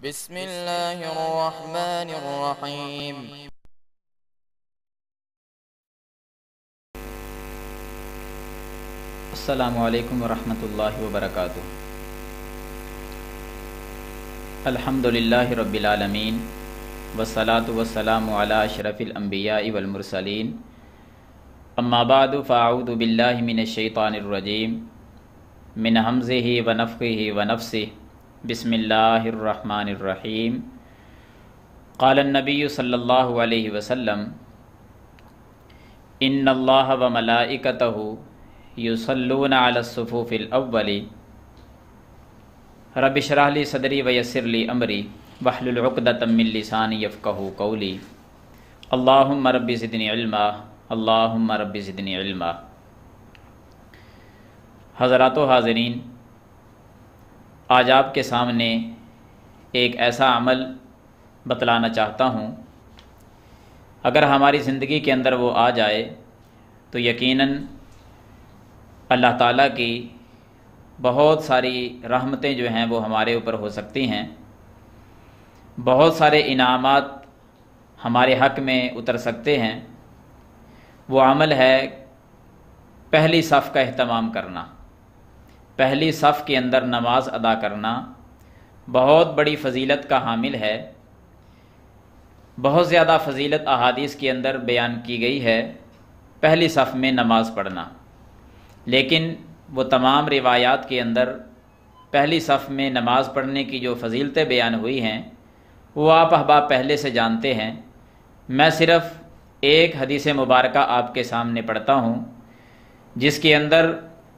بسم اللہ الرحمن الرحیم۔ السلام علیکم ورحمۃ اللہ وبرکاتہ۔ الحمدللہ رب العالمین والصلاة والسلام علی اشرف الانبیاء والمرسلین، اما بعد فاعوذ باللہ من الشیطان الرجیم من ہمزہ ونفخہ ونفثہ، بسم اللہ الرحمن الرحیم۔ قال النبی صلی اللہ علیہ وسلم ان اللہ وملائکتہ یصلون علی الصفوف الاول، رب اشرح لی صدری ویسر لی امری واحلل عقدۃ من لسانی یفقہوا قولی، اللہم رب زدنی علما، اللہم رب زدنی علما۔ حضرات و حاضرین، آج آپ کے سامنے ایک ایسا عمل بتلانا چاہتا ہوں، اگر ہماری زندگی کے اندر وہ آ جائے تو یقیناً اللہ تعالیٰ کی بہت ساری رحمتیں جو ہیں وہ ہمارے اوپر ہو سکتی ہیں، بہت سارے انعامات ہمارے حق میں اتر سکتے ہیں۔ وہ عمل ہے پہلی صف کا اہتمام کرنا، پہلی صف کے اندر نماز ادا کرنا بہت بڑی فضیلت کا حامل ہے۔ بہت زیادہ فضیلت احادیث کے اندر بیان کی گئی ہے پہلی صف میں نماز پڑھنا، لیکن وہ تمام روایات کے اندر پہلی صف میں نماز پڑھنے کی جو فضیلتیں بیان ہوئی ہیں وہ آپ احباب پہلے سے جانتے ہیں۔ میں صرف ایک حدیث مبارکہ آپ کے سامنے پڑھتا ہوں جس کے اندر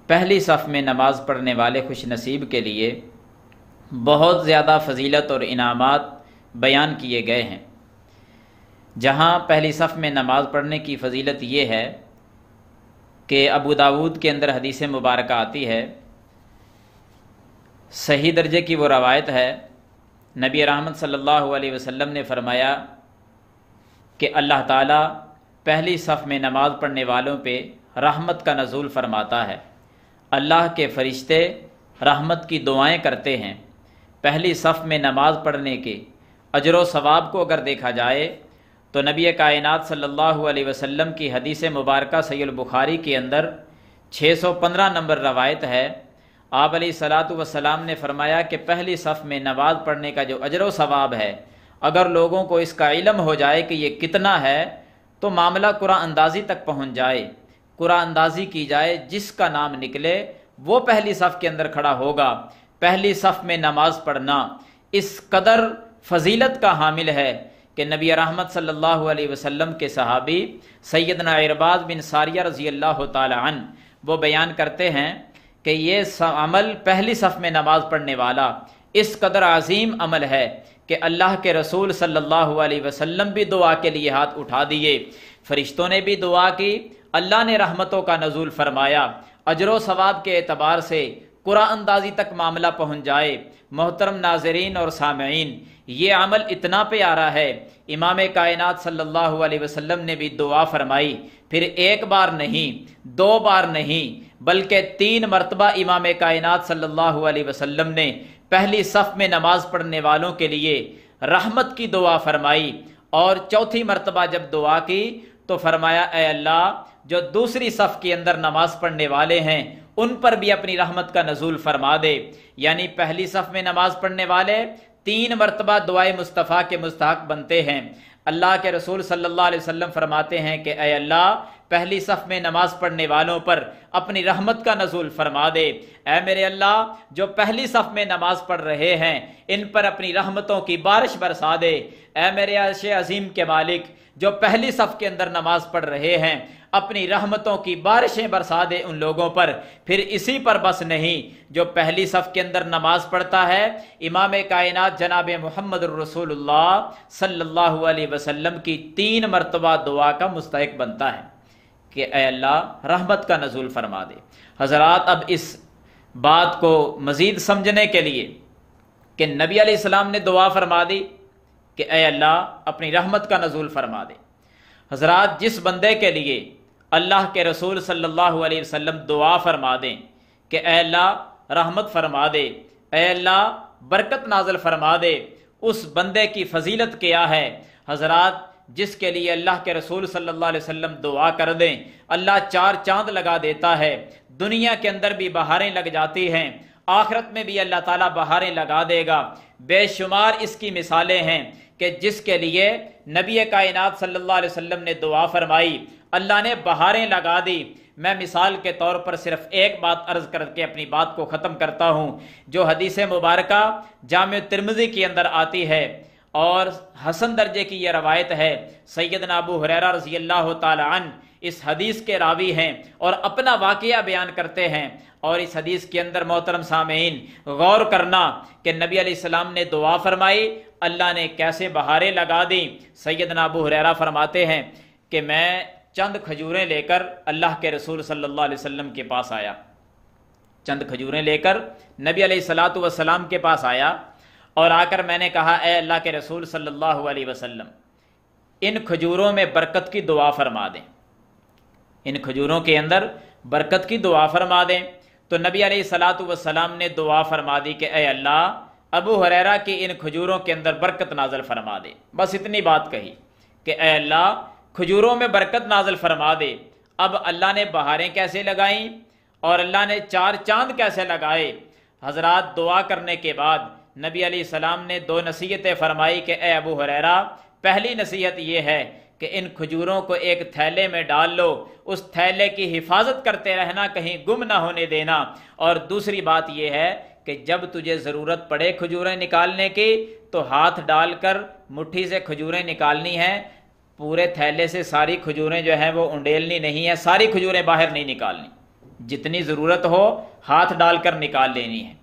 پہلی صف میں نماز پڑھنے والے خوش نصیب کے لیے بہت زیادہ فضیلت اور انعامات بیان کیے گئے ہیں۔ جہاں پہلی صف میں نماز پڑھنے کی فضیلت یہ ہے کہ ابو داود کے اندر حدیث مبارکہ آتی ہے، صحیح درجے کی وہ روایت ہے، نبی رحمت صلی اللہ علیہ وسلم نے فرمایا کہ اللہ تعالیٰ پہلی صف میں نماز پڑھنے والوں پہ رحمت کا نزول فرماتا ہے، اللہ کے فرشتے رحمت کی دعائیں کرتے ہیں۔ پہلی صف میں نماز پڑھنے کے اجر و ثواب کو اگر دیکھا جائے تو نبی کائنات صلی اللہ علیہ وسلم کی حدیث مبارکہ صحیح البخاری کے اندر 615 نمبر روایت ہے، آپ علیہ الصلاۃ والسلام نے فرمایا کہ پہلی صف میں نماز پڑھنے کا جو اجر و ثواب ہے، اگر لوگوں کو اس کا علم ہو جائے کہ یہ کتنا ہے تو معاملہ قرآن اندازی تک پہنچ جائے، قرآن اندازی کی جائے، جس کا نام نکلے وہ پہلی صف کے اندر کھڑا ہوگا۔ پہلی صف میں نماز پڑھنا اس قدر فضیلت کا حامل ہے کہ نبی رحمت صلی اللہ علیہ وسلم کے صحابی سیدنا عرباض بن ساریہ رضی اللہ تعالی عنہ وہ بیان کرتے ہیں کہ یہ عمل پہلی صف میں نماز پڑھنے والا اس قدر عظیم عمل ہے کہ اللہ کے رسول صلی اللہ علیہ وسلم بھی دعا کے لیے ہاتھ اٹھا دیے، فرشتوں نے بھی دعا کی، اللہ نے رحمتوں کا نزول فرمایا، اجر و ثواب کے اعتبار سے قرآن اندازی تک معاملہ پہنچ جائے۔ محترم ناظرین اور سامعین، یہ عمل اتنا پیارا ہے، امام کائنات صلی اللہ علیہ وسلم نے بھی دعا فرمائی، پھر ایک بار نہیں، دو بار نہیں، بلکہ 3 مرتبہ امام کائنات صلی اللہ علیہ وسلم نے پہلی صف میں نماز پڑھنے والوں کے لیے رحمت کی دعا فرمائی، اور چوتھی مرتبہ جب دعا کی تو فرمایا اے اللہ جو دوسری صف کے اندر نماز پڑھنے والے ہیں ان پر بھی اپنی رحمت کا نزول فرما دے۔ یعنی پہلی صف میں نماز پڑھنے والے 3 مرتبہ دعائے مصطفیٰ کے مستحق بنتے ہیں۔ اللہ کے رسول صلی اللہ علیہ وسلم فرماتے ہیں کہ اے اللہ پہلی صف میں نماز پڑھنے والوں پر اپنی رحمت کا نزول فرما دے، اے میرے اللہ جو پہلی صف میں نماز پڑھ رہے ہیں ان پر اپنی رحمتوں کی بارش برسا دے، اے میرے عرش عظیم کے مالک جو پہلی صف کے اندر نماز پڑھ رہے ہیں اپنی رحمتوں کی بارشیں برسا دے ان لوگوں پر۔ پھر اسی پر بس نہیں، جو پہلی صف کے اندر نماز پڑھتا ہے امام کائنات جناب محمد الرسول اللہ صلی اللہ علیہ وسلم کی 3 مرتبہ دعا کا مستحق بنتا ہے کہ اے اللہ رحمت کا نزول فرما دے۔ حضرات، اب اس بات کو مزید سمجھنے کے لیے کہ نبی علیہ السلام نے دعا فرما دی کہ اے اللہ اپنی رحمت کا نزول فرما دے، حضرات جس بندے کے لیے اللہ کے رسول صلی اللہ علیہ وسلم دعا فرما دیں کہ اے اللہ رحمت فرما دے، اے اللہ برکت نازل فرما دے، اس بندے کی فضیلت کیا ہے حضرات، جس کے لیے اللہ کے رسول صلی اللہ علیہ وسلم دعا کر دیں اللہ 4 چاند لگا دیتا ہے، دنیا کے اندر بھی بہاریں لگ جاتی ہیں، آخرت میں بھی اللہ تعالیٰ بہاریں لگا دے گا۔ بے شمار اس کی مثالیں ہیں کہ جس کے لیے نبی کائنات صلی اللہ علیہ وسلم نے دعا فرمائی، اللہ نے بہاریں لگا دی۔ میں مثال کے طور پر صرف ایک بات عرض کر کے اپنی بات کو ختم کرتا ہوں، جو حدیث مبارکہ جامع ترمذی کے اندر آتی ہے اور حسن درجے کی یہ روایت ہے۔ سیدنا ابو ہریرہ رضی اللہ تعالی عنہ اس حدیث کے راوی ہیں اور اپنا واقعہ بیان کرتے ہیں، اور اس حدیث کے اندر محترم سامعین غور کرنا کہ نبی علیہ السلام نے دعا فرمائی، اللہ نے کیسے بہاریں لگا دی۔ سیدنا ابو ہریرہ فرماتے ہیں کہ میں چند کھجوریں لے کر اللہ کے رسول صلی اللہ علیہ وسلم کے پاس آیا، چند کھجوریں لے کر نبی علیہ الصلاۃ والسلام کے پاس آیا اور آ کر میں نے کہا اے اللہ کے رسول صلی اللہ علیہ وسلم، ان کھجوروں میں برکت کی دعا فرما دیں، ان کھجوروں کے اندر برکت کی دعا فرما دیں۔ تو نبی علیہ الصلاۃ والسلام نے دعا فرما دی کہ اے اللہ ابو ہریرہ کی ان کھجوروں کے اندر برکت نازل فرما دے، بس اتنی بات کہی کہ اے اللہ کھجوروں میں برکت نازل فرما دے۔ اب اللہ نے بہاریں کیسے لگائیں اور اللہ نے 4 چاند کیسے لگائے؟ حضرات دعا کرنے کے بعد نبی علیہ السلام نے 2 نصیحتیں فرمائی کہ اے ابو ہریرہ، پہلی نصیحت یہ ہے کہ ان کھجوروں کو ایک تھیلے میں ڈال لو، اس تھیلے کی حفاظت کرتے رہنا، کہیں گم نہ ہونے دینا، اور دوسری بات یہ ہے کہ جب تجھے ضرورت پڑے کھجوریں نکالنے کی تو ہاتھ ڈال کر مٹھی سے کھجوریں نکالنی ہیں، پورے تھیلے سے ساری کھجوریں جو ہیں وہ انڈیلنی نہیں ہے، ساری کھجوریں باہر نہیں نکالنی، جتنی ضرورت ہو ہاتھ ڈال کر نکال لینی ہے۔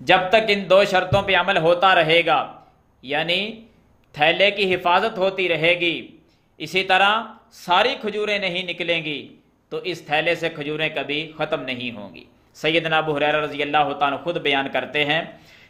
جب تک ان 2 شرطوں پہ عمل ہوتا رہے گا، یعنی تھیلے کی حفاظت ہوتی رہے گی، اسی طرح ساری کھجوریں نہیں نکلیں گی، تو اس تھیلے سے کھجوریں کبھی ختم نہیں ہوں گی۔ سیدنا ابو ہریرہ رضی اللہ تعالیٰ خود بیان کرتے ہیں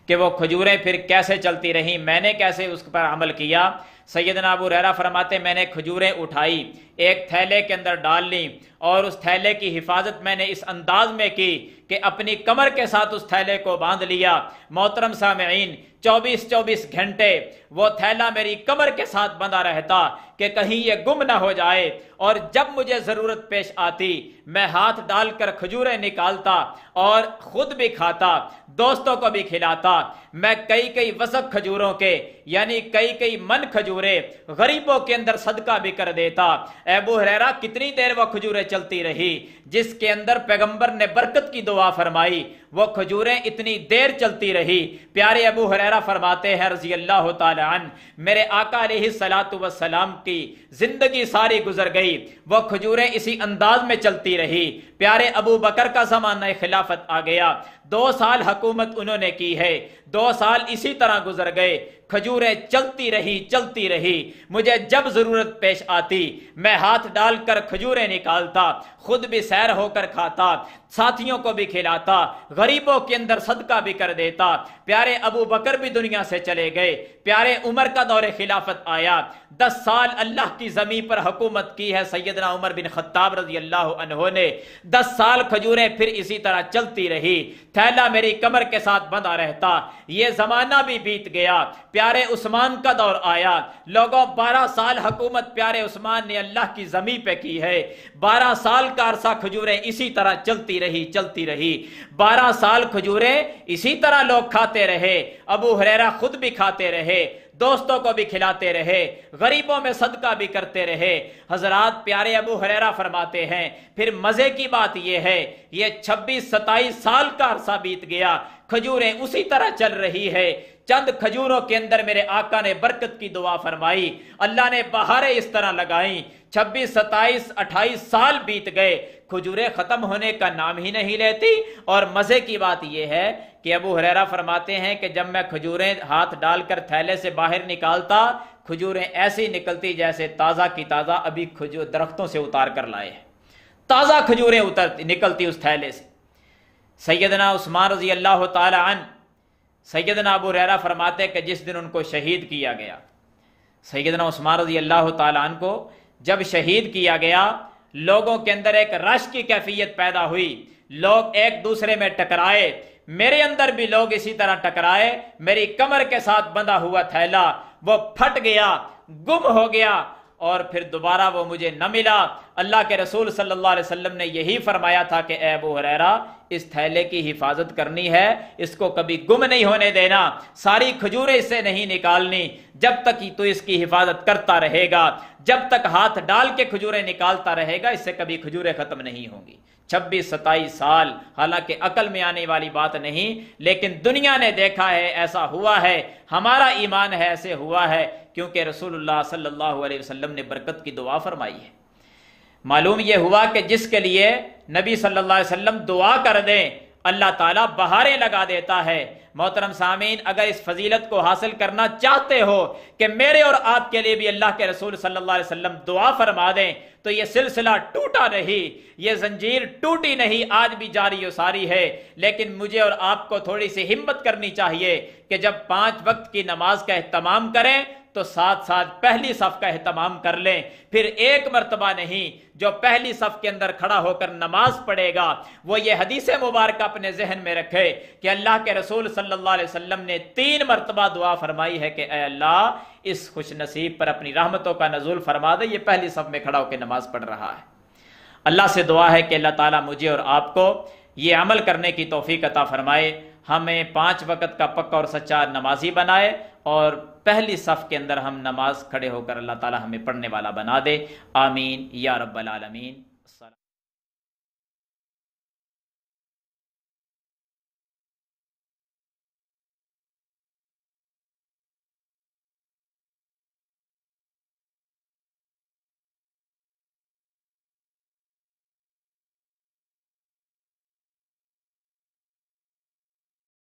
کہ وہ کھجوریں پھر کیسے چلتی رہیں، میں نے کیسے اس پر عمل کیا۔ سیدنا ابو ہریرہ فرماتے میں نے کھجوریں اٹھائی، ایک تھیلے کے اندر ڈال لی، اور اس تھیلے کی حفاظت میں نے اس انداز میں کی کہ اپنی کمر کے ساتھ اس تھیلے کو باندھ لیا۔ محترم سامعین 24 گھنٹے وہ تھیلا میری کمر کے ساتھ بندھا رہتا کہ کہیں یہ گم نہ ہو جائے، اور جب مجھے ضرورت پیش آتی میں ہاتھ ڈال کر کھجوریں نکالتا اور خود بھی کھاتا، دوستوں کو بھی کھلاتا۔ میں کئی وسق کھجوروں کے یعنی کئی من کھجوریں غریبوں کے اندر صدقہ بھی کر دیتا۔ ابو ہریرہ کتنی دیر وہ کھجوریں چلتی رہی جس کے اندر پیغمبر نے برکت کی دعا فرمائی، وہ کھجوریں اتنی دیر چلتی رہی۔ پیارے ابو ہریرہ فرماتے ہیں رضی اللہ تعالی عنہ، میرے آقا علیہ الصلوۃ والسلام کی زندگی ساری گزر گئی، وہ کھجوریں اسی انداز میں چلتی رہی۔ پیارے ابو بکر کا زمانہ خلافت آ گیا، 2 سال حکومت انہوں نے کی ہے، 2 سال اسی طرح گزر گئے، کھجوریں چلتی رہی۔ مجھے جب ضرورت پیش آتی میں ہاتھ ڈال کر کھجوریں نکالتا، خود بھی سیر ہو کر کھاتا، ساتھیوں کو بھی کھلاتا، غریبوں کے اندر صدقہ بھی کر دیتا۔ پیارے ابو بکر بھی دنیا سے چلے گئے، پیارے عمر کا دور خلافت آیا، 10 سال اللہ کی زمین پر حکومت کی ہے سیدنا عمر بن خطاب رضی اللہ عنہ نے۔ 10 سال کھجوریں پھر اسی طرح چلتی رہی، تھیلا میری کمر کے ساتھ بندھا رہتا۔ یہ زمانہ بھی بیت گیا، پیارے عثمان کا دور آیا، لوگوں 12 سال حکومت پیارے عثمان نے اللہ کی زمین پہ کی ہے، 12 سال کا عرصہ کھجوریں اسی طرح چلتی رہی، 12 سال کھجوریں اسی طرح لوگ کھاتے رہے، ابو ہریرہ خود بھی کھاتے رہے، دوستوں کو بھی کھلاتے رہے، غریبوں میں صدقہ بھی کرتے رہے۔ حضرات پیارے ابو ہریرہ فرماتے ہیں پھر مزے کی بات یہ ہے، یہ 26-27 سال کا عرصہ بیت گیا، کھجوریں اسی طرح چل رہی ہے۔ چند کھجوروں کے اندر میرے آقا نے برکت کی دعا فرمائی، اللہ نے بہاریں اس طرح لگائیں، 26, 27, 28 سال بیت گئے، کھجوریں ختم ہونے کا نام ہی نہیں لیتی۔ اور مزے کی بات یہ ہے کہ ابو ہریرہ فرماتے ہیں کہ جب میں کھجوریں ہاتھ ڈال کر تھیلے سے باہر نکالتا، کھجوریں ایسی نکلتی جیسے تازہ کی تازہ ابھی درختوں سے اتار کر لائے ہیں، تازہ کھجوریں نکلتی اس تھیلے سے۔ سیدنا عثمان رضی اللہ تعالی عنہ، سیدنا ابو ہریرہ فرماتے کہ جس دن ان کو شہید کیا گیا، سیدنا عثمان رضی اللہ تعالی عنہ کو جب شہید کیا گیا، لوگوں کے اندر ایک رش کی کیفیت پیدا ہوئی، لوگ ایک دوسرے میں ٹکرائے، میرے اندر بھی لوگ اسی طرح ٹکرائے، میری کمر کے ساتھ بندھا ہوا تھیلا وہ پھٹ گیا، گم ہو گیا، اور پھر دوبارہ وہ مجھے نہ ملا۔ اللہ کے رسول صلی اللہ علیہ وسلم نے یہی فرمایا تھا کہ اے ابو ہریرہ، اس تھیلے کی حفاظت کرنی ہے، اس کو کبھی گم نہیں ہونے دینا، ساری کھجوریں اس سے نہیں نکالنی، جب تک تو اس کی حفاظت کرتا رہے گا، جب تک ہاتھ ڈال کے کھجوریں نکالتا رہے گا، اس سے کبھی کھجوریں ختم نہیں ہوں گی۔ 26-27 سال، حالانکہ عقل میں آنے والی بات نہیں، لیکن دنیا نے دیکھا ہے، ایسا ہوا ہے، ہمارا ایمان ہے ایسے ہوا ہے، کیونکہ رسول اللہ صلی اللہ علیہ وسلم نے برکت کی دعا فرمائی ہے۔ معلوم یہ ہوا کہ جس کے لیے نبی صلی اللہ علیہ وسلم دعا کر دیں، اللہ تعالیٰ بہاریں لگا دیتا ہے۔ محترم سامعین، اگر اس فضیلت کو حاصل کرنا چاہتے ہو کہ میرے اور آپ کے لیے بھی اللہ کے رسول صلی اللہ علیہ وسلم دعا فرما دیں، تو یہ سلسلہ ٹوٹا نہیں، یہ زنجیر ٹوٹی نہیں، آج بھی جاری و ساری ہے۔ لیکن مجھے اور آپ کو تھوڑی سی ہمت کرنی چاہیے کہ جب 5 وقت کی نماز کا اہتمام کریں تو ساتھ ساتھ پہلی صف کا اہتمام کر لیں۔ پھر ایک مرتبہ نہیں، جو پہلی صف کے اندر کھڑا ہو کر نماز پڑھے گا وہ یہ حدیث مبارکہ اپنے ذہن میں رکھے کہ اللہ کے رسول صلی اللہ علیہ وسلم نے 3 مرتبہ دعا فرمائی ہے کہ اے اللہ، اس خوش نصیب پر اپنی رحمتوں کا نزول فرما دے، یہ پہلی صف میں کھڑا ہو کے نماز پڑھ رہا ہے۔ اللہ سے دعا ہے کہ اللہ تعالیٰ مجھے اور آپ کو یہ عمل کرنے کی توفیق عطا فرمائے، ہمیں 5 وقت کا پکا اور سچا نمازی بنائے، اور پہلی صف کے اندر ہم نماز کھڑے ہو کر اللہ تعالیٰ ہمیں پڑھنے والا بنا دے۔ آمین یا رب العالمین۔